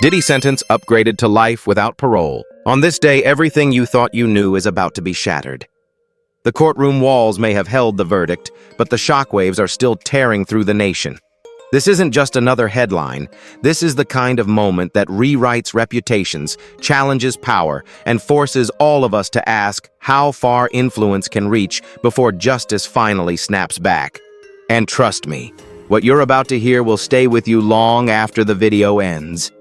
Diddy sentence upgraded to life without parole. On this day, everything you thought you knew is about to be shattered. The courtroom walls may have held the verdict, but the shockwaves are still tearing through the nation. This isn't just another headline. This is the kind of moment that rewrites reputations, challenges power, and forces all of us to ask how far influence can reach before justice finally snaps back. And trust me, what you're about to hear will stay with you long after the video ends.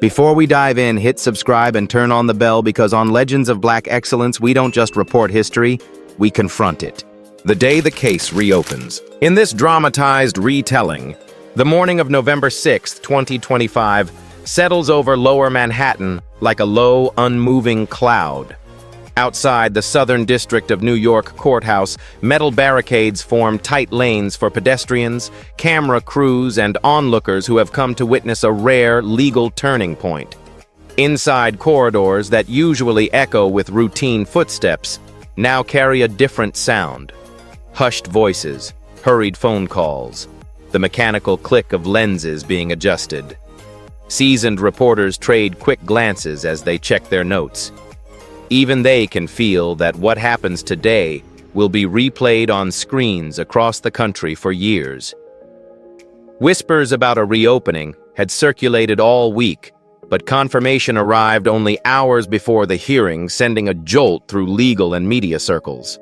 Before we dive in, hit subscribe and turn on the bell, because on Legends of Black Excellence, we don't just report history, we confront it. The day the case reopens. In this dramatized retelling, the morning of November 6, 2025, settles over Lower Manhattan like a low, unmoving cloud. Outside the Southern District of New York courthouse, metal barricades form tight lanes for pedestrians, camera crews, and onlookers who have come to witness a rare legal turning point. Inside corridors that usually echo with routine footsteps now carry a different sound. Hushed voices, hurried phone calls, the mechanical click of lenses being adjusted. Seasoned reporters trade quick glances as they check their notes. Even they can feel that what happens today will be replayed on screens across the country for years. Whispers about a reopening had circulated all week, but confirmation arrived only hours before the hearing, sending a jolt through legal and media circles.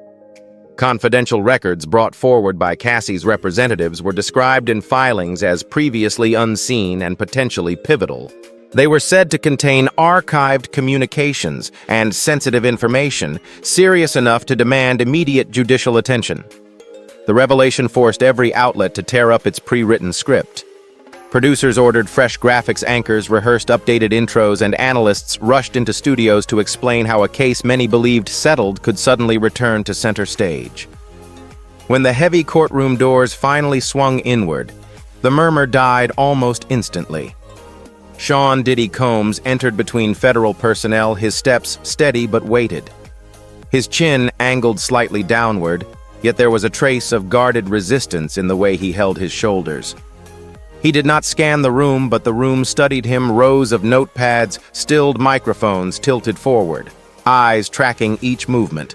Confidential records brought forward by Cassie's representatives were described in filings as previously unseen and potentially pivotal. They were said to contain archived communications and sensitive information, serious enough to demand immediate judicial attention. The revelation forced every outlet to tear up its pre-written script. Producers ordered fresh graphics anchors, rehearsed updated intros, and analysts rushed into studios to explain how a case many believed settled could suddenly return to center stage. When the heavy courtroom doors finally swung inward, the murmur died almost instantly. Sean "Diddy" Combs entered between federal personnel, his steps steady but weighted. His chin angled slightly downward, yet there was a trace of guarded resistance in the way he held his shoulders. He did not scan the room, but the room studied him, rows of notepads, stilled microphones tilted forward, eyes tracking each movement.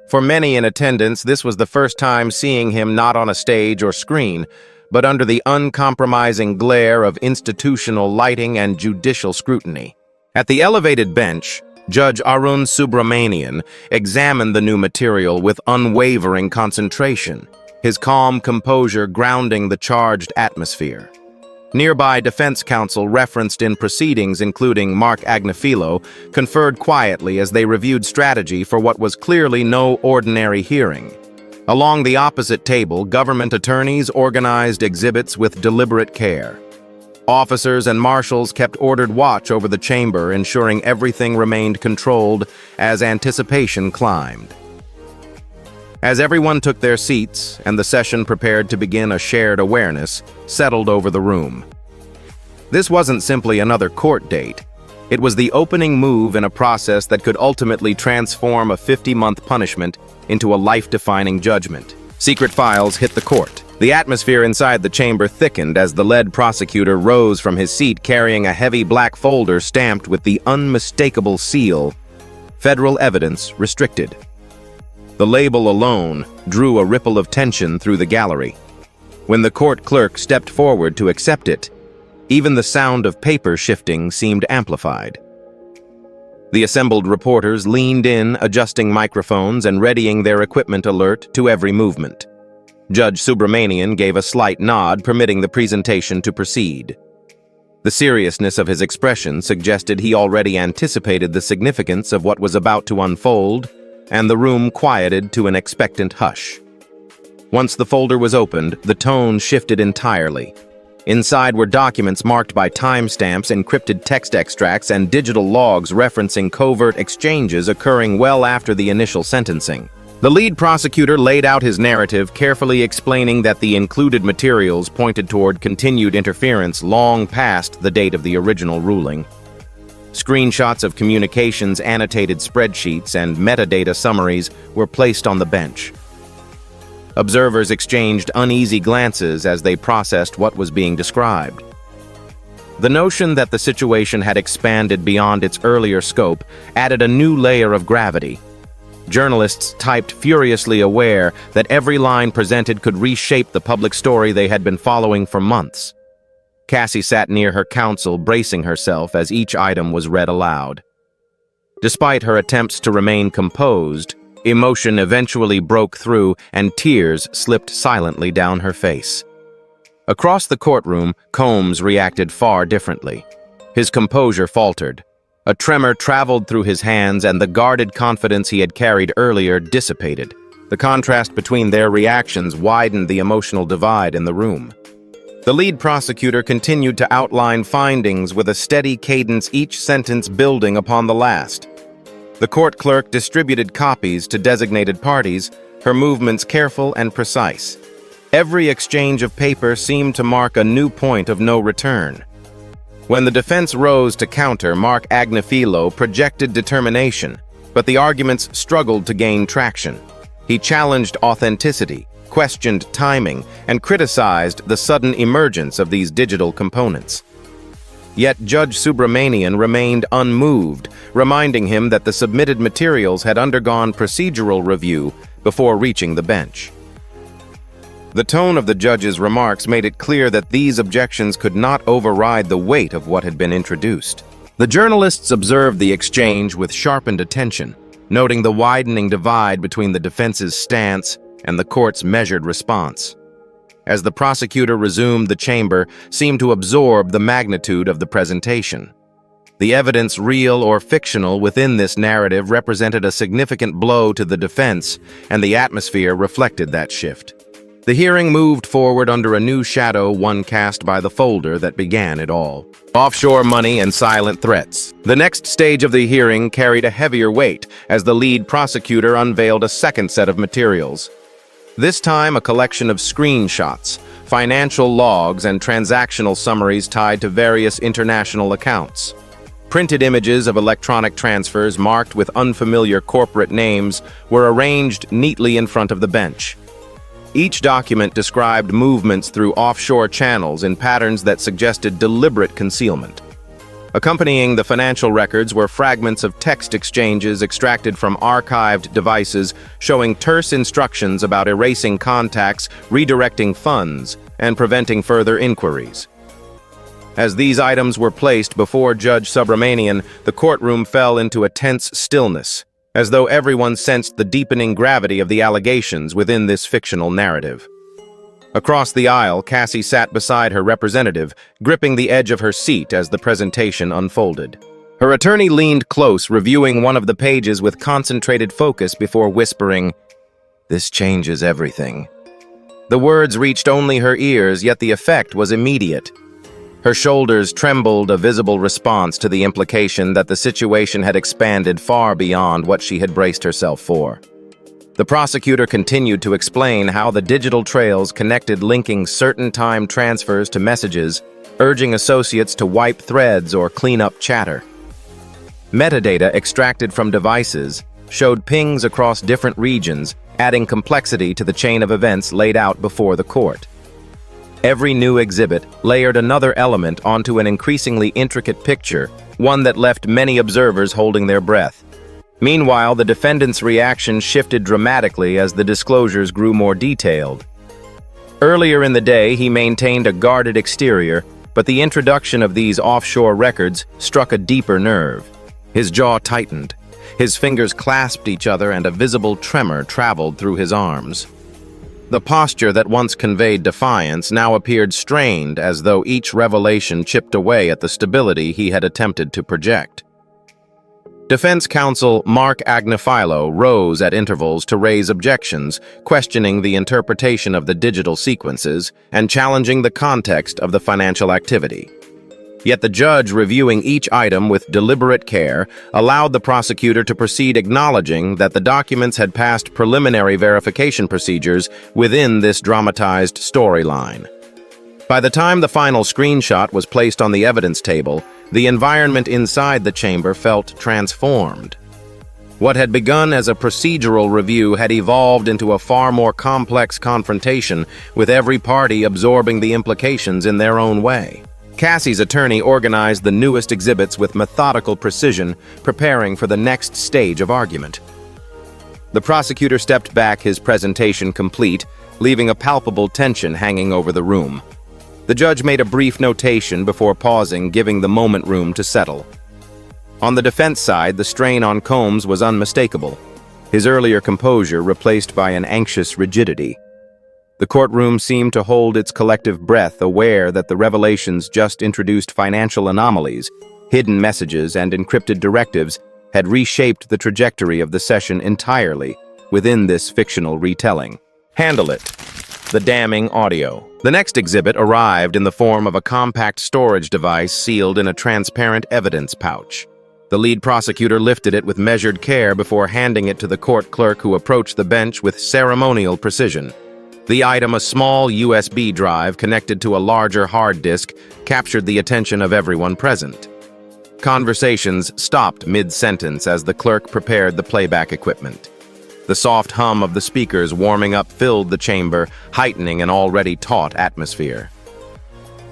For many in attendance, this was the first time seeing him not on a stage or screen, but under the uncompromising glare of institutional lighting and judicial scrutiny. At the elevated bench, Judge Arun Subramanian examined the new material with unwavering concentration, his calm composure grounding the charged atmosphere. Nearby defense counsel referenced in proceedings, including Mark Agnifilo, conferred quietly as they reviewed strategy for what was clearly no ordinary hearing. Along the opposite table, government attorneys organized exhibits with deliberate care. Officers and marshals kept ordered watch over the chamber, ensuring everything remained controlled as anticipation climbed. As everyone took their seats and the session prepared to begin, a shared awareness settled over the room. This wasn't simply another court date. It was the opening move in a process that could ultimately transform a 50-month punishment into a life-defining judgment. Secret files hit the court. The atmosphere inside the chamber thickened as the lead prosecutor rose from his seat carrying a heavy black folder stamped with the unmistakable seal, "Federal Evidence Restricted." The label alone drew a ripple of tension through the gallery. When the court clerk stepped forward to accept it, even the sound of paper shifting seemed amplified. The assembled reporters leaned in, adjusting microphones and readying their equipment alert to every movement. Judge Subramanian gave a slight nod, permitting the presentation to proceed. The seriousness of his expression suggested he already anticipated the significance of what was about to unfold, and the room quieted to an expectant hush. Once the folder was opened, the tone shifted entirely. Inside were documents marked by timestamps, encrypted text extracts, and digital logs referencing covert exchanges occurring well after the initial sentencing. The lead prosecutor laid out his narrative, carefully explaining that the included materials pointed toward continued interference long past the date of the original ruling. Screenshots of communications, annotated spreadsheets, and metadata summaries were placed on the bench. Observers exchanged uneasy glances as they processed what was being described. The notion that the situation had expanded beyond its earlier scope added a new layer of gravity. Journalists typed furiously, aware that every line presented could reshape the public story they had been following for months. Cassie sat near her counsel, bracing herself as each item was read aloud. Despite her attempts to remain composed, emotion eventually broke through and tears slipped silently down her face. Across the courtroom, Combs reacted far differently. His composure faltered. A tremor traveled through his hands, and the guarded confidence he had carried earlier dissipated. The contrast between their reactions widened the emotional divide in the room. The lead prosecutor continued to outline findings with a steady cadence, each sentence building upon the last. The court clerk distributed copies to designated parties, her movements careful and precise. Every exchange of paper seemed to mark a new point of no return. When the defense rose to counter, Mark Agnifilo projected determination, but the arguments struggled to gain traction. He challenged authenticity, questioned timing, and criticized the sudden emergence of these digital components. Yet Judge Subramanian remained unmoved, reminding him that the submitted materials had undergone procedural review before reaching the bench. The tone of the judge's remarks made it clear that these objections could not override the weight of what had been introduced. The journalists observed the exchange with sharpened attention, noting the widening divide between the defense's stance and the court's measured response. As the prosecutor resumed, the chamber seemed to absorb the magnitude of the presentation. The evidence, real or fictional, within this narrative represented a significant blow to the defense, and the atmosphere reflected that shift. The hearing moved forward under a new shadow, one cast by the folder that began it all. Offshore money and silent threats. The next stage of the hearing carried a heavier weight as the lead prosecutor unveiled a second set of materials. This time, a collection of screenshots, financial logs, and transactional summaries tied to various international accounts. Printed images of electronic transfers marked with unfamiliar corporate names were arranged neatly in front of the bench. Each document described movements through offshore channels in patterns that suggested deliberate concealment. Accompanying the financial records were fragments of text exchanges extracted from archived devices, showing terse instructions about erasing contacts, redirecting funds, and preventing further inquiries. As these items were placed before Judge Subramanian, the courtroom fell into a tense stillness, as though everyone sensed the deepening gravity of the allegations within this fictional narrative. Across the aisle, Cassie sat beside her representative, gripping the edge of her seat as the presentation unfolded. Her attorney leaned close, reviewing one of the pages with concentrated focus before whispering, "This changes everything." The words reached only her ears, yet the effect was immediate. Her shoulders trembled, a visible response to the implication that the situation had expanded far beyond what she had braced herself for. The prosecutor continued to explain how the digital trails connected, linking certain time transfers to messages, urging associates to wipe threads or clean up chatter. Metadata extracted from devices showed pings across different regions, adding complexity to the chain of events laid out before the court. Every new exhibit layered another element onto an increasingly intricate picture, one that left many observers holding their breath. Meanwhile, the defendant's reaction shifted dramatically as the disclosures grew more detailed. Earlier in the day, he maintained a guarded exterior, but the introduction of these offshore records struck a deeper nerve. His jaw tightened, his fingers clasped each other, and a visible tremor traveled through his arms. The posture that once conveyed defiance now appeared strained, as though each revelation chipped away at the stability he had attempted to project. Defense counsel Mark Agnifilo rose at intervals to raise objections, questioning the interpretation of the digital sequences and challenging the context of the financial activity. Yet the judge, reviewing each item with deliberate care, allowed the prosecutor to proceed, acknowledging that the documents had passed preliminary verification procedures within this dramatized storyline. By the time the final screenshot was placed on the evidence table, the environment inside the chamber felt transformed. What had begun as a procedural review had evolved into a far more complex confrontation, with every party absorbing the implications in their own way. Cassie's attorney organized the newest exhibits with methodical precision, preparing for the next stage of argument. The prosecutor stepped back, his presentation complete, leaving a palpable tension hanging over the room. The judge made a brief notation before pausing, giving the moment room to settle. On the defense side, the strain on Combs was unmistakable, his earlier composure replaced by an anxious rigidity. The courtroom seemed to hold its collective breath, aware that the revelations just introduced financial anomalies, hidden messages, and encrypted directives had reshaped the trajectory of the session entirely within this fictional retelling. Handle it. The damning audio. The next exhibit arrived in the form of a compact storage device sealed in a transparent evidence pouch. The lead prosecutor lifted it with measured care before handing it to the court clerk, who approached the bench with ceremonial precision. The item, a small USB drive connected to a larger hard disk, captured the attention of everyone present. Conversations stopped mid-sentence as the clerk prepared the playback equipment. The soft hum of the speakers warming up filled the chamber, heightening an already taut atmosphere.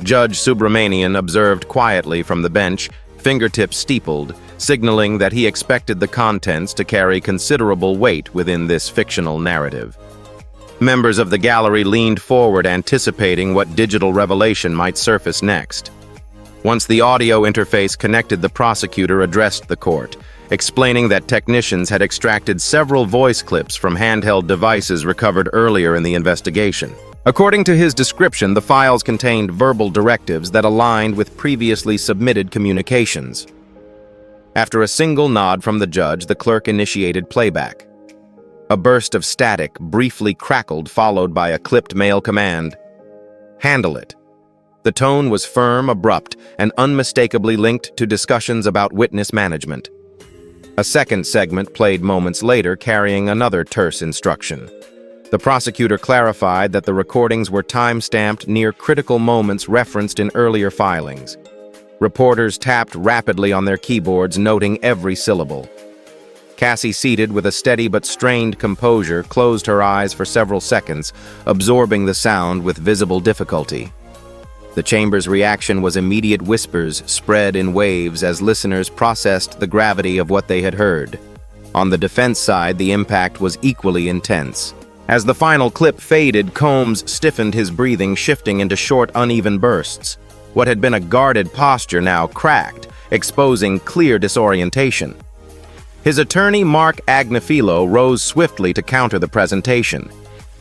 Judge Subramanian observed quietly from the bench, fingertips steepled, signaling that he expected the contents to carry considerable weight within this fictional narrative. Members of the gallery leaned forward, anticipating what digital revelation might surface next. Once the audio interface connected, the prosecutor addressed the court, explaining that technicians had extracted several voice clips from handheld devices recovered earlier in the investigation. According to his description, the files contained verbal directives that aligned with previously submitted communications. After a single nod from the judge, the clerk initiated playback. A burst of static briefly crackled, followed by a clipped male command. "Handle it." The tone was firm, abrupt, and unmistakably linked to discussions about witness management. A second segment played moments later, carrying another terse instruction. The prosecutor clarified that the recordings were time-stamped near critical moments referenced in earlier filings. Reporters tapped rapidly on their keyboards, noting every syllable. Cassie, seated with a steady but strained composure, closed her eyes for several seconds, absorbing the sound with visible difficulty. The chamber's reaction was immediate. Whispers spread in waves as listeners processed the gravity of what they had heard. On the defense side, the impact was equally intense. As the final clip faded, Combs stiffened, his breathing shifting into short, uneven bursts. What had been a guarded posture now cracked, exposing clear disorientation. His attorney, Mark Agnifilo, rose swiftly to counter the presentation.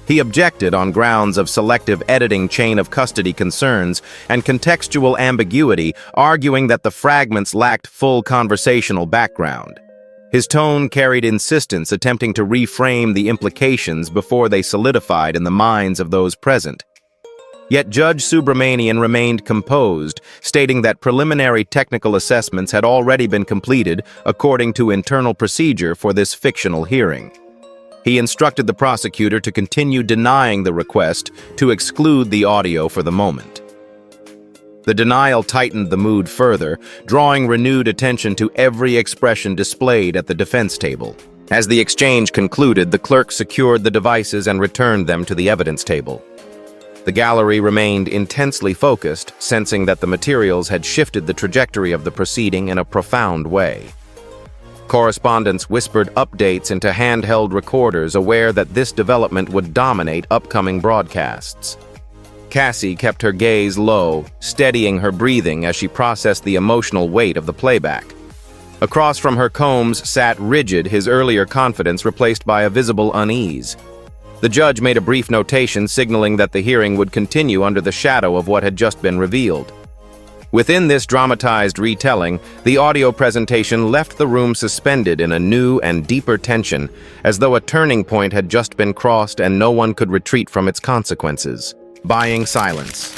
He objected on grounds of selective editing, chain of custody concerns, and contextual ambiguity, arguing that the fragments lacked full conversational background. His tone carried insistence, attempting to reframe the implications before they solidified in the minds of those present. Yet Judge Subramanian remained composed, stating that preliminary technical assessments had already been completed according to internal procedure for this fictional hearing. He instructed the prosecutor to continue denying the request to exclude the audio for the moment. The denial tightened the mood further, drawing renewed attention to every expression displayed at the defense table. As the exchange concluded, the clerk secured the devices and returned them to the evidence table. The gallery remained intensely focused, sensing that the materials had shifted the trajectory of the proceeding in a profound way. Correspondents whispered updates into handheld recorders, aware that this development would dominate upcoming broadcasts. Cassie kept her gaze low, steadying her breathing as she processed the emotional weight of the playback. Across from her, Combs sat rigid, his earlier confidence replaced by a visible unease. The judge made a brief notation signaling that the hearing would continue under the shadow of what had just been revealed. Within this dramatized retelling, the audio presentation left the room suspended in a new and deeper tension, as though a turning point had just been crossed and no one could retreat from its consequences. Buying silence.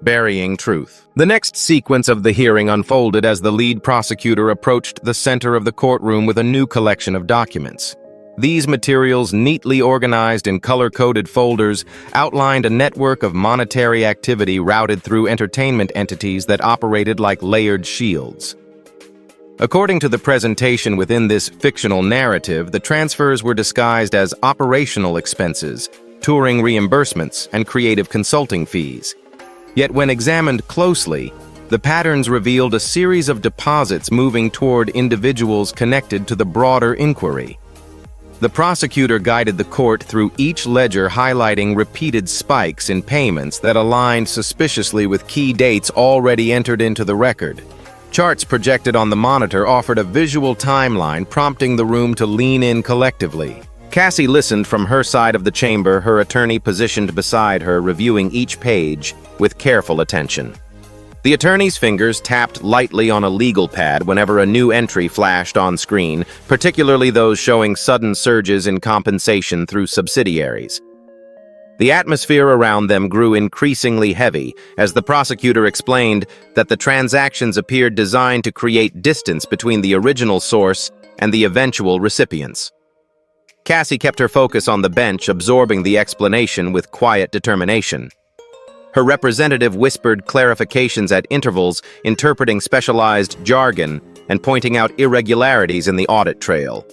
Burying truth. The next sequence of the hearing unfolded as the lead prosecutor approached the center of the courtroom with a new collection of documents. These materials, neatly organized in color-coded folders, outlined a network of monetary activity routed through entertainment entities that operated like layered shields. According to the presentation within this fictional narrative, the transfers were disguised as operational expenses, touring reimbursements, and creative consulting fees. Yet when examined closely, The patterns revealed a series of deposits moving toward individuals connected to the broader inquiry. The prosecutor guided the court through each ledger, highlighting repeated spikes in payments that aligned suspiciously with key dates already entered into the record. Charts projected on the monitor offered a visual timeline, prompting the room to lean in collectively. Cassie listened from her side of the chamber, her attorney positioned beside her, reviewing each page with careful attention. The attorney's fingers tapped lightly on a legal pad whenever a new entry flashed on screen, particularly those showing sudden surges in compensation through subsidiaries. The atmosphere around them grew increasingly heavy as the prosecutor explained that the transactions appeared designed to create distance between the original source and the eventual recipients. Cassie kept her focus on the bench, absorbing the explanation with quiet determination. Her representative whispered clarifications at intervals, interpreting specialized jargon and pointing out irregularities in the audit trail.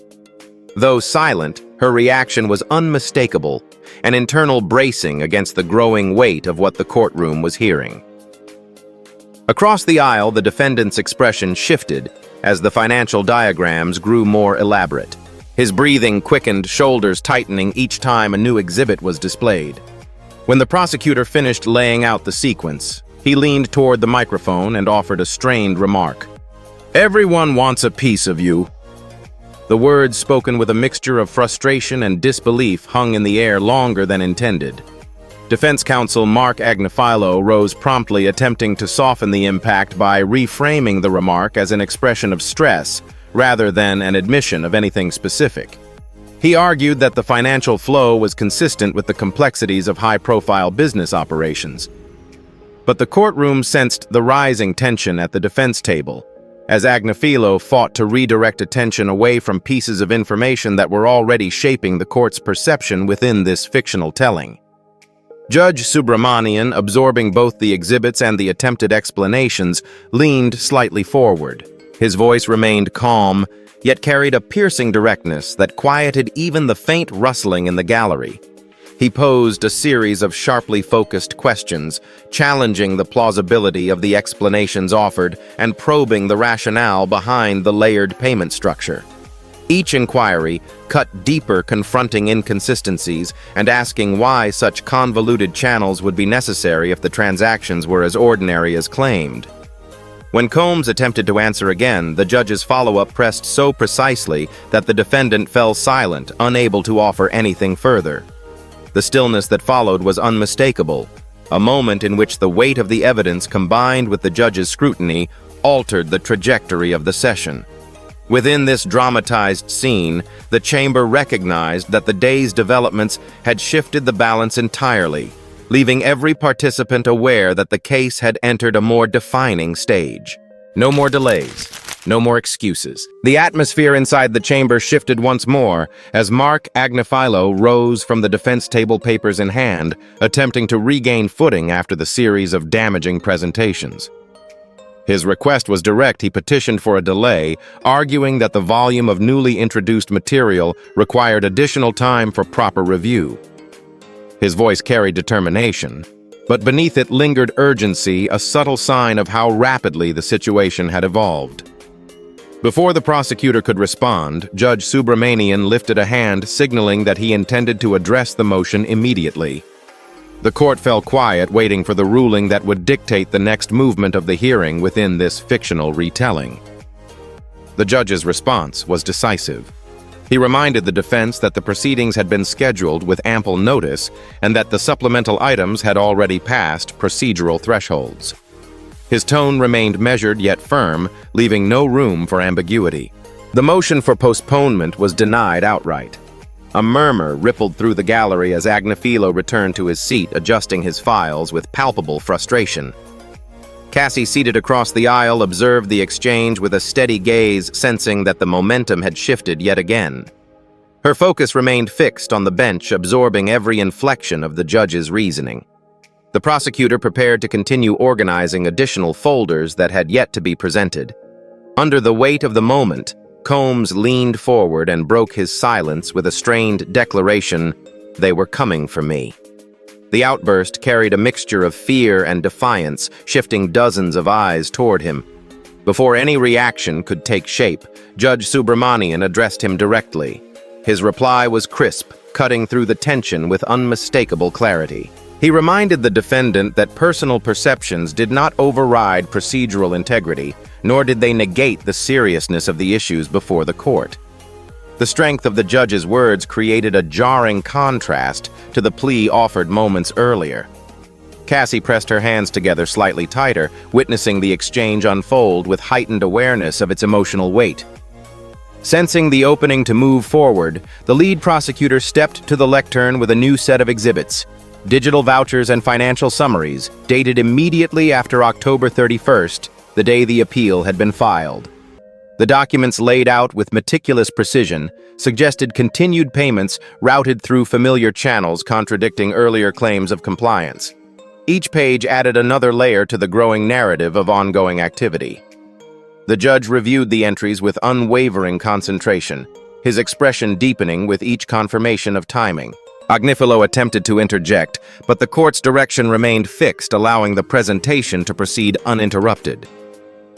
Though silent, her reaction was unmistakable, an internal bracing against the growing weight of what the courtroom was hearing. Across the aisle, the defendant's expression shifted as the financial diagrams grew more elaborate. His breathing quickened, shoulders tightening each time a new exhibit was displayed. When the prosecutor finished laying out the sequence, he leaned toward the microphone and offered a strained remark. "Everyone wants a piece of you." The words, spoken with a mixture of frustration and disbelief, hung in the air longer than intended. Defense counsel Mark Agnifilo rose promptly, attempting to soften the impact by reframing the remark as an expression of stress rather than an admission of anything specific. He argued that the financial flow was consistent with the complexities of high-profile business operations. But the courtroom sensed the rising tension at the defense table, as Agnifilo fought to redirect attention away from pieces of information that were already shaping the court's perception within this fictional telling. Judge Subramanian, absorbing both the exhibits and the attempted explanations, leaned slightly forward. His voice remained calm, yet carried a piercing directness that quieted even the faint rustling in the gallery. He posed a series of sharply focused questions, challenging the plausibility of the explanations offered and probing the rationale behind the layered payment structure. Each inquiry cut deeper, confronting inconsistencies and asking why such convoluted channels would be necessary if the transactions were as ordinary as claimed. When Combs attempted to answer again, the judge's follow-up pressed so precisely that the defendant fell silent, unable to offer anything further. The stillness that followed was unmistakable, a moment in which the weight of the evidence combined with the judge's scrutiny altered the trajectory of the session. Within this dramatized scene, the chamber recognized that the day's developments had shifted the balance entirely, leaving every participant aware that the case had entered a more defining stage. No more delays, no more excuses. The atmosphere inside the chamber shifted once more as Mark Agnifilo rose from the defense table, papers in hand, attempting to regain footing after the series of damaging presentations. His request was direct. He petitioned for a delay, arguing that the volume of newly introduced material required additional time for proper review. His voice carried determination, but beneath it lingered urgency, a subtle sign of how rapidly the situation had evolved. Before the prosecutor could respond, Judge Subramanian lifted a hand, signaling that he intended to address the motion immediately. The court fell quiet, waiting for the ruling that would dictate the next movement of the hearing within this fictional retelling. The judge's response was decisive. He reminded the defense that the proceedings had been scheduled with ample notice and that the supplemental items had already passed procedural thresholds. His tone remained measured yet firm, leaving no room for ambiguity. The motion for postponement was denied outright. A murmur rippled through the gallery as Agnifilo returned to his seat, adjusting his files with palpable frustration. Cassie, seated across the aisle, observed the exchange with a steady gaze, sensing that the momentum had shifted yet again. Her focus remained fixed on the bench, absorbing every inflection of the judge's reasoning. The prosecutor prepared to continue organizing additional folders that had yet to be presented. Under the weight of the moment, Combs leaned forward and broke his silence with a strained declaration, "They were coming for me." The outburst carried a mixture of fear and defiance, shifting dozens of eyes toward him. Before any reaction could take shape, Judge Subramanian addressed him directly. His reply was crisp, cutting through the tension with unmistakable clarity. He reminded the defendant that personal perceptions did not override procedural integrity, nor did they negate the seriousness of the issues before the court. The strength of the judge's words created a jarring contrast to the plea offered moments earlier. Cassie pressed her hands together slightly tighter, witnessing the exchange unfold with heightened awareness of its emotional weight. Sensing the opening to move forward, the lead prosecutor stepped to the lectern with a new set of exhibits: digital vouchers and financial summaries, dated immediately after October 31st, the day the appeal had been filed. The documents, laid out with meticulous precision, suggested continued payments routed through familiar channels, contradicting earlier claims of compliance. Each page added another layer to the growing narrative of ongoing activity. The judge reviewed the entries with unwavering concentration, his expression deepening with each confirmation of timing. Agnifilo attempted to interject, but the court's direction remained fixed, allowing the presentation to proceed uninterrupted.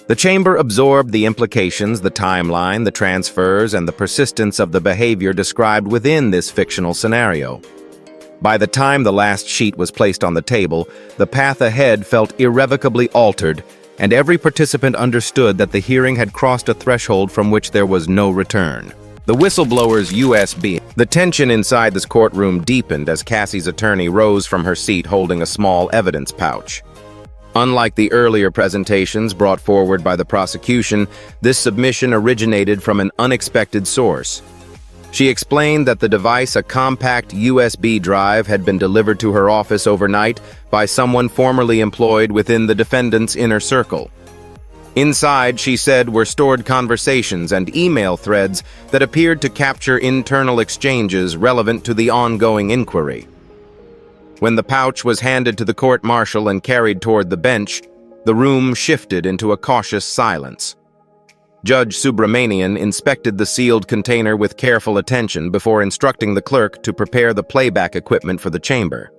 The chamber absorbed the implications, the timeline, the transfers, and the persistence of the behavior described within this fictional scenario. By the time the last sheet was placed on the table, the path ahead felt irrevocably altered, and every participant understood that the hearing had crossed a threshold from which there was no return. The whistleblower's USB. The tension inside this courtroom deepened as Cassie's attorney rose from her seat holding a small evidence pouch. Unlike the earlier presentations brought forward by the prosecution, this submission originated from an unexpected source. She explained that the device, a compact USB drive, had been delivered to her office overnight by someone formerly employed within the defendant's inner circle. Inside, she said, were stored conversations and email threads that appeared to capture internal exchanges relevant to the ongoing inquiry. When the pouch was handed to the court-martial and carried toward the bench, the room shifted into a cautious silence. Judge Subramanian inspected the sealed container with careful attention before instructing the clerk to prepare the playback equipment for the chamber.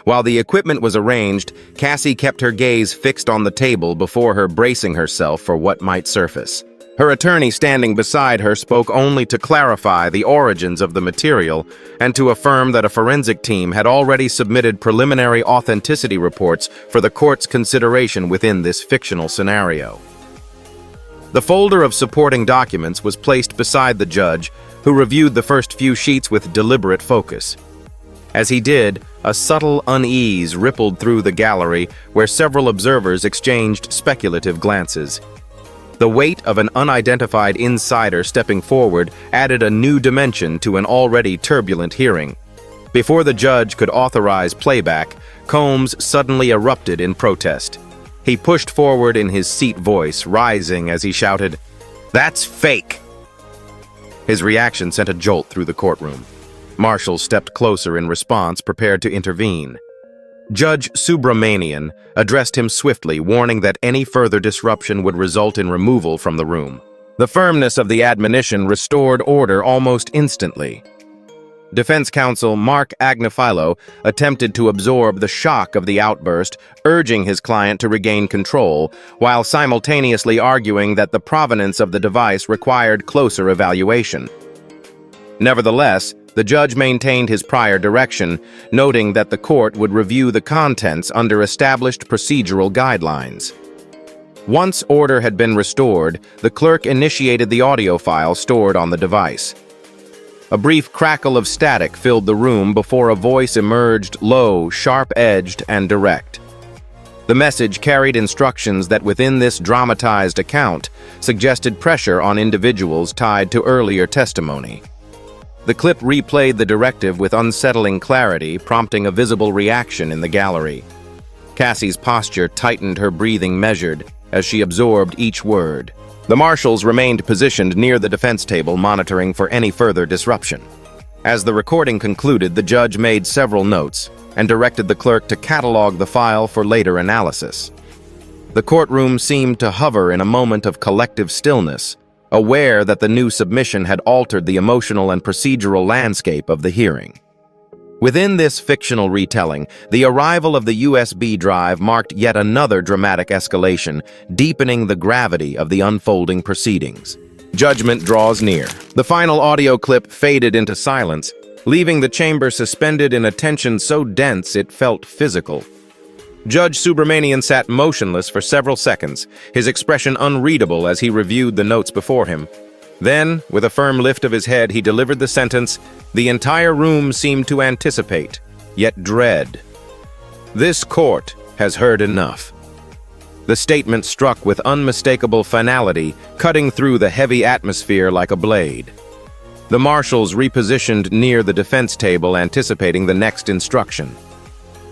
While the equipment was arranged, Cassie kept her gaze fixed on the table before her, bracing herself for what might surface. Her attorney standing beside her spoke only to clarify the origins of the material and to affirm that a forensic team had already submitted preliminary authenticity reports for the court's consideration within this fictional scenario. The folder of supporting documents was placed beside the judge, who reviewed the first few sheets with deliberate focus. As he did, a subtle unease rippled through the gallery, where several observers exchanged speculative glances. The weight of an unidentified insider stepping forward added a new dimension to an already turbulent hearing. Before the judge could authorize playback, Combs suddenly erupted in protest. He pushed forward in his seat, voice rising as he shouted, "That's fake!" His reaction sent a jolt through the courtroom. Marshals stepped closer in response, prepared to intervene. Judge Subramanian addressed him swiftly, warning that any further disruption would result in removal from the room. The firmness of the admonition restored order almost instantly. Defense counsel Mark Agnifilo attempted to absorb the shock of the outburst, urging his client to regain control, while simultaneously arguing that the provenance of the device required closer evaluation. Nevertheless, the judge maintained his prior direction, noting that the court would review the contents under established procedural guidelines. Once order had been restored, the clerk initiated the audio file stored on the device. A brief crackle of static filled the room before a voice emerged, low, sharp-edged, and direct. The message carried instructions that within this dramatized account suggested pressure on individuals tied to earlier testimony. The clip replayed the directive with unsettling clarity, prompting a visible reaction in the gallery. Cassie's posture tightened, her breathing measured, as she absorbed each word. The marshals remained positioned near the defense table, monitoring for any further disruption. As the recording concluded, the judge made several notes and directed the clerk to catalog the file for later analysis. The courtroom seemed to hover in a moment of collective stillness, aware that the new submission had altered the emotional and procedural landscape of the hearing. Within this fictional retelling, the arrival of the USB drive marked yet another dramatic escalation, deepening the gravity of the unfolding proceedings. Judgment draws near. The final audio clip faded into silence, leaving the chamber suspended in a tension so dense it felt physical. Judge Subramanian sat motionless for several seconds, his expression unreadable as he reviewed the notes before him. Then, with a firm lift of his head, he delivered the sentence the entire room seemed to anticipate, yet dread. "This court has heard enough." The statement struck with unmistakable finality, cutting through the heavy atmosphere like a blade. The marshals repositioned near the defense table, anticipating the next instruction.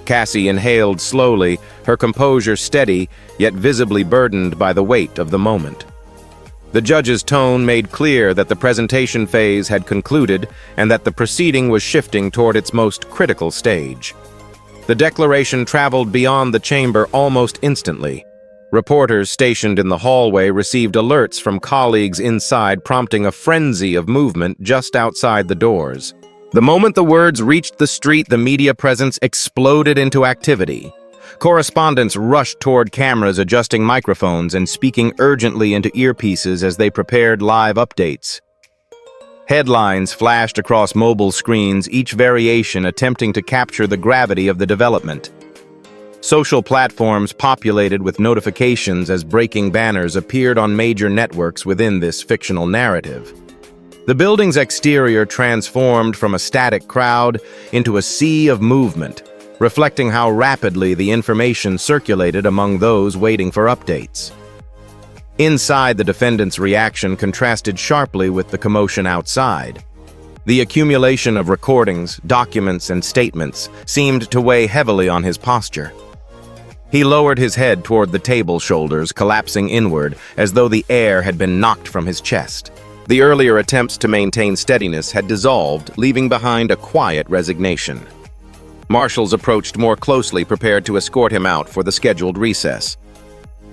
Cassie inhaled slowly, her composure steady, yet visibly burdened by the weight of the moment. The judge's tone made clear that the presentation phase had concluded and that the proceeding was shifting toward its most critical stage. The declaration traveled beyond the chamber almost instantly. Reporters stationed in the hallway received alerts from colleagues inside, prompting a frenzy of movement just outside the doors. The moment the words reached the street, the media presence exploded into activity. Correspondents rushed toward cameras, adjusting microphones and speaking urgently into earpieces as they prepared live updates. Headlines flashed across mobile screens, each variation attempting to capture the gravity of the development. Social platforms populated with notifications as breaking banners appeared on major networks within this fictional narrative. The building's exterior transformed from a static crowd into a sea of movement, reflecting how rapidly the information circulated among those waiting for updates. Inside, the defendant's reaction contrasted sharply with the commotion outside. The accumulation of recordings, documents, and statements seemed to weigh heavily on his posture. He lowered his head toward the table, shoulders collapsing inward as though the air had been knocked from his chest. The earlier attempts to maintain steadiness had dissolved, leaving behind a quiet resignation. Marshals approached more closely, prepared to escort him out for the scheduled recess.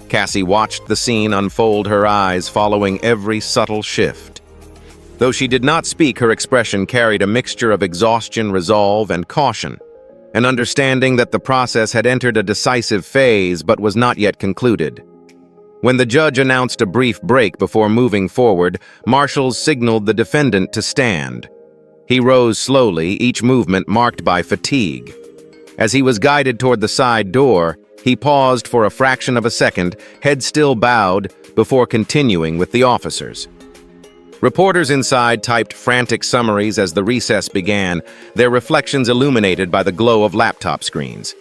Cassie watched the scene unfold, her eyes following every subtle shift. Though she did not speak, her expression carried a mixture of exhaustion, resolve, and caution, an understanding that the process had entered a decisive phase but was not yet concluded. When the judge announced a brief break before moving forward, marshals signaled the defendant to stand. He rose slowly, each movement marked by fatigue. As he was guided toward the side door, he paused for a fraction of a second, head still bowed, before continuing with the officers. Reporters inside typed frantic summaries as the recess began, their reflections illuminated by the glow of laptop screens.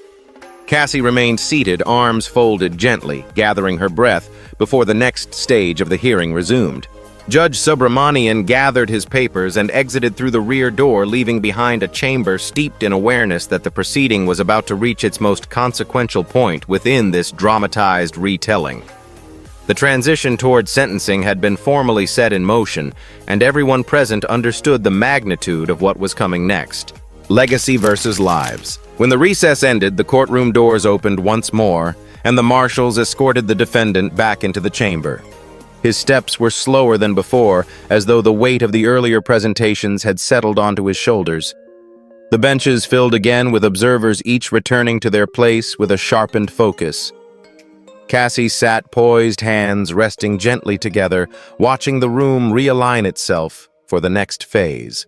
Cassie remained seated, arms folded gently, gathering her breath before the next stage of the hearing resumed. Judge Subramanian gathered his papers and exited through the rear door, leaving behind a chamber steeped in awareness that the proceeding was about to reach its most consequential point within this dramatized retelling. The transition toward sentencing had been formally set in motion, and everyone present understood the magnitude of what was coming next. Legacy versus lives. When the recess ended, the courtroom doors opened once more, and the marshals escorted the defendant back into the chamber. His steps were slower than before, as though the weight of the earlier presentations had settled onto his shoulders. The benches filled again with observers, each returning to their place with a sharpened focus. Cassie sat poised, hands resting gently together, watching the room realign itself for the next phase.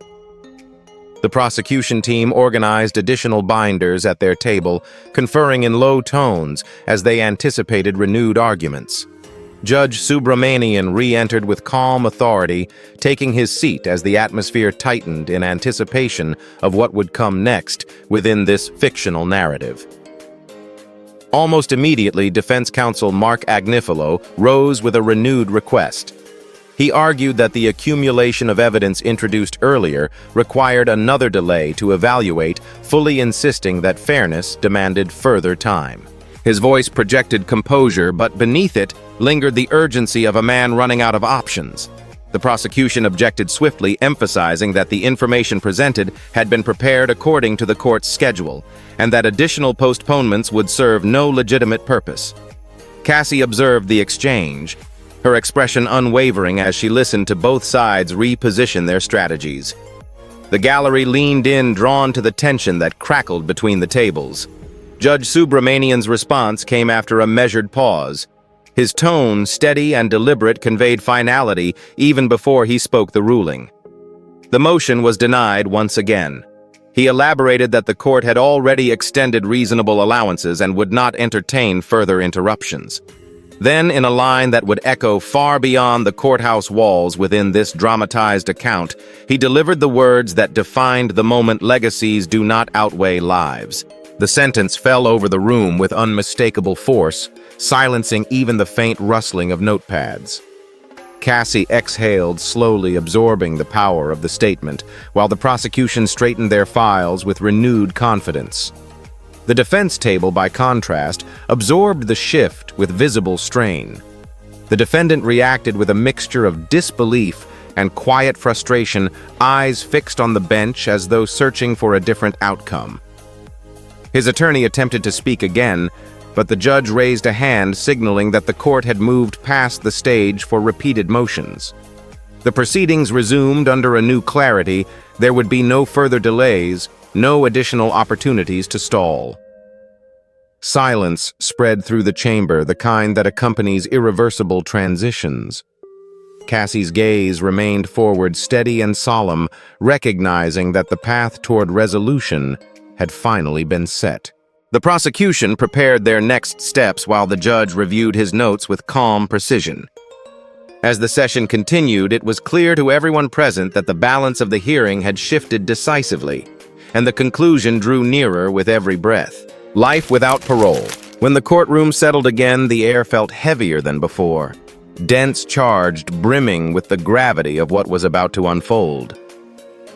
The prosecution team organized additional binders at their table, conferring in low tones as they anticipated renewed arguments. Judge Subramanian re-entered with calm authority, taking his seat as the atmosphere tightened in anticipation of what would come next within this fictional narrative. Almost immediately, defense counsel Mark Agnifilo rose with a renewed request. He argued that the accumulation of evidence introduced earlier required another delay to evaluate, fully insisting that fairness demanded further time. His voice projected composure, but beneath it lingered the urgency of a man running out of options. The prosecution objected swiftly, emphasizing that the information presented had been prepared according to the court's schedule, and that additional postponements would serve no legitimate purpose. Cassie observed the exchange, her expression unwavering as she listened to both sides reposition their strategies. The gallery leaned in, drawn to the tension that crackled between the tables. Judge Subramanian's response came after a measured pause. His tone, steady and deliberate, conveyed finality even before he spoke the ruling. The motion was denied once again. He elaborated that the court had already extended reasonable allowances and would not entertain further interruptions. Then, in a line that would echo far beyond the courthouse walls within this dramatized account, he delivered the words that defined the moment: legacies do not outweigh lives. The sentence fell over the room with unmistakable force, silencing even the faint rustling of notepads. Cassie exhaled, slowly absorbing the power of the statement, while the prosecution straightened their files with renewed confidence. The defense table, by contrast, absorbed the shift with visible strain. The defendant reacted with a mixture of disbelief and quiet frustration, eyes fixed on the bench as though searching for a different outcome. His attorney attempted to speak again, but the judge raised a hand, signaling that the court had moved past the stage for repeated motions. The proceedings resumed under a new clarity. There would be no further delays, no additional opportunities to stall. Silence spread through the chamber, the kind that accompanies irreversible transitions. Cassie's gaze remained forward, steady and solemn, recognizing that the path toward resolution had finally been set. The prosecution prepared their next steps while the judge reviewed his notes with calm precision. As the session continued, it was clear to everyone present that the balance of the hearing had shifted decisively, and the conclusion drew nearer with every breath. Life without parole. When the courtroom settled again, the air felt heavier than before, dense, charged, brimming with the gravity of what was about to unfold.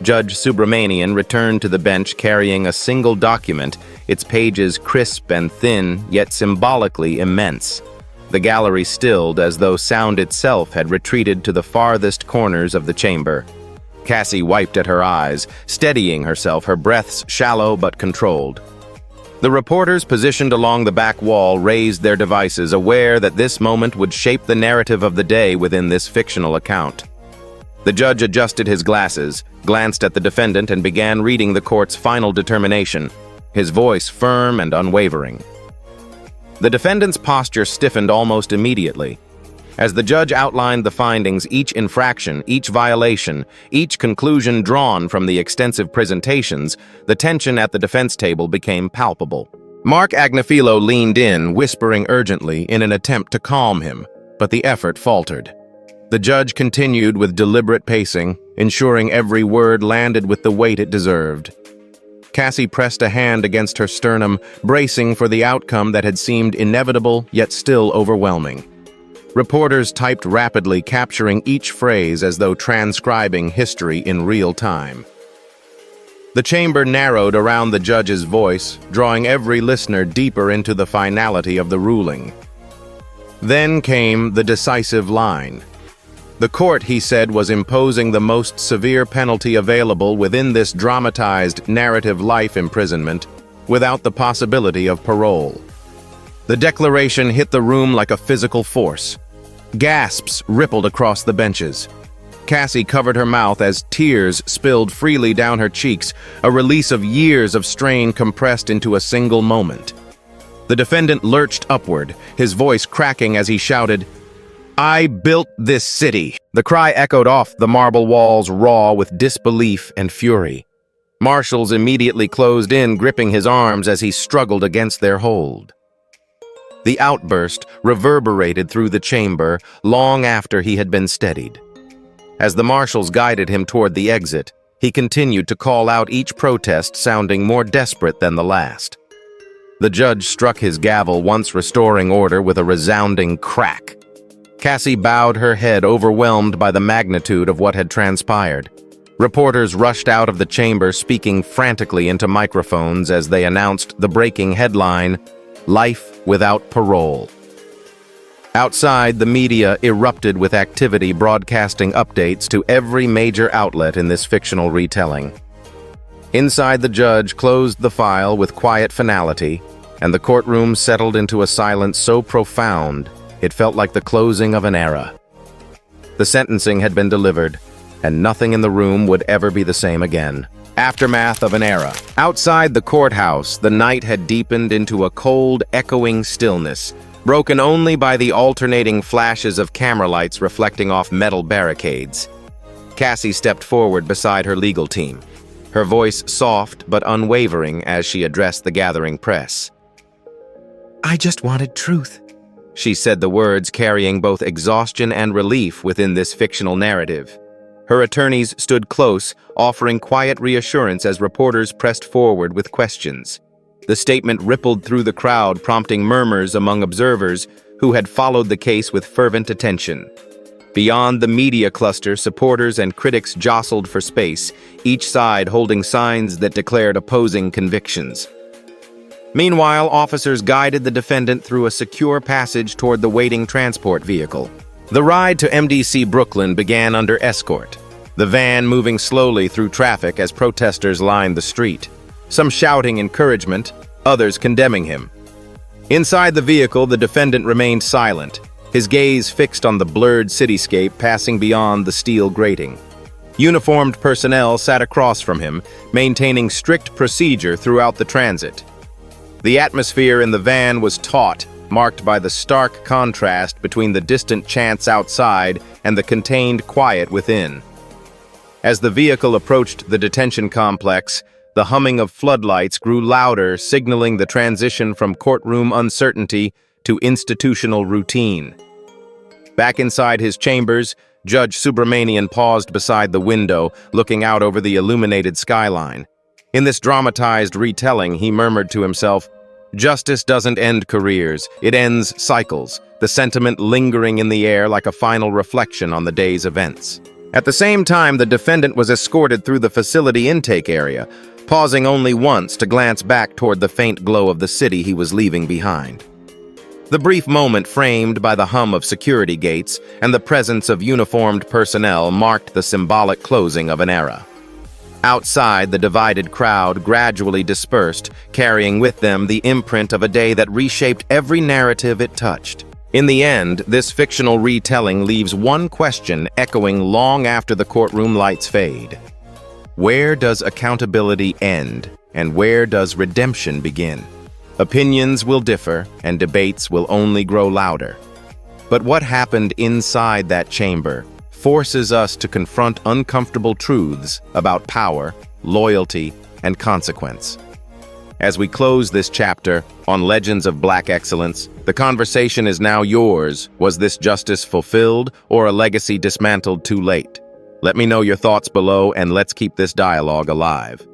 Judge Subramanian returned to the bench carrying a single document, its pages crisp and thin, yet symbolically immense. The gallery stilled as though sound itself had retreated to the farthest corners of the chamber. Cassie wiped at her eyes, steadying herself, her breaths shallow but controlled. The reporters positioned along the back wall raised their devices, aware that this moment would shape the narrative of the day within this fictional account. The judge adjusted his glasses, glanced at the defendant, and began reading the court's final determination, his voice firm and unwavering. The defendant's posture stiffened almost immediately. As the judge outlined the findings, each infraction, each violation, each conclusion drawn from the extensive presentations, the tension at the defense table became palpable. Mark Agnifilo leaned in, whispering urgently in an attempt to calm him, but the effort faltered. The judge continued with deliberate pacing, ensuring every word landed with the weight it deserved. Cassie pressed a hand against her sternum, bracing for the outcome that had seemed inevitable yet still overwhelming. Reporters typed rapidly, capturing each phrase as though transcribing history in real time. The chamber narrowed around the judge's voice, drawing every listener deeper into the finality of the ruling. Then came the decisive line. The court, he said, was imposing the most severe penalty available within this dramatized narrative: life imprisonment, without the possibility of parole. The declaration hit the room like a physical force. Gasps rippled across the benches. Cassie covered her mouth as tears spilled freely down her cheeks, a release of years of strain compressed into a single moment. The defendant lurched upward, his voice cracking as he shouted, "I built this city." The cry echoed off the marble walls, raw with disbelief and fury. Marshals immediately closed in, gripping his arms as he struggled against their hold. The outburst reverberated through the chamber long after he had been steadied. As the marshals guided him toward the exit, he continued to call out, each protest sounding more desperate than the last. The judge struck his gavel, once restoring order, with a resounding crack. Cassie bowed her head, overwhelmed by the magnitude of what had transpired. Reporters rushed out of the chamber, speaking frantically into microphones as they announced the breaking headline, "Life without parole." Outside, the media erupted with activity, broadcasting updates to every major outlet in this fictional retelling. Inside, the judge closed the file with quiet finality, and the courtroom settled into a silence so profound it felt like the closing of an era. The sentencing had been delivered, and nothing in the room would ever be the same again. Aftermath of an era. Outside the courthouse, the night had deepened into a cold, echoing stillness, broken only by the alternating flashes of camera lights reflecting off metal barricades. Cassie stepped forward beside her legal team, her voice soft but unwavering as she addressed the gathering press. "I just wanted truth." She said the words carrying both exhaustion and relief within this fictional narrative. Her attorneys stood close, offering quiet reassurance as reporters pressed forward with questions. The statement rippled through the crowd, prompting murmurs among observers who had followed the case with fervent attention. Beyond the media cluster, supporters and critics jostled for space, each side holding signs that declared opposing convictions. Meanwhile, officers guided the defendant through a secure passage toward the waiting transport vehicle. The ride to MDC Brooklyn began under escort, the van moving slowly through traffic as protesters lined the street, some shouting encouragement, others condemning him. Inside the vehicle, the defendant remained silent, his gaze fixed on the blurred cityscape passing beyond the steel grating. Uniformed personnel sat across from him, maintaining strict procedure throughout the transit. The atmosphere in the van was taut, marked by the stark contrast between the distant chants outside and the contained quiet within. As the vehicle approached the detention complex, the humming of floodlights grew louder, signaling the transition from courtroom uncertainty to institutional routine. Back inside his chambers, Judge Subramanian paused beside the window, looking out over the illuminated skyline. In this dramatized retelling, he murmured to himself, "Justice doesn't end careers, it ends cycles," the sentiment lingering in the air like a final reflection on the day's events. At the same time, the defendant was escorted through the facility intake area, pausing only once to glance back toward the faint glow of the city he was leaving behind. The brief moment framed by the hum of security gates and the presence of uniformed personnel marked the symbolic closing of an era. Outside, the divided crowd gradually dispersed, carrying with them the imprint of a day that reshaped every narrative it touched. In the end, this fictional retelling leaves one question echoing long after the courtroom lights fade. Where does accountability end, and where does redemption begin? Opinions will differ, and debates will only grow louder. But what happened inside that chamber forces us to confront uncomfortable truths about power, loyalty, and consequence. As we close this chapter on Legends of Black Excellence, the conversation is now yours. Was this justice fulfilled or a legacy dismantled too late? Let me know your thoughts below, and let's keep this dialogue alive.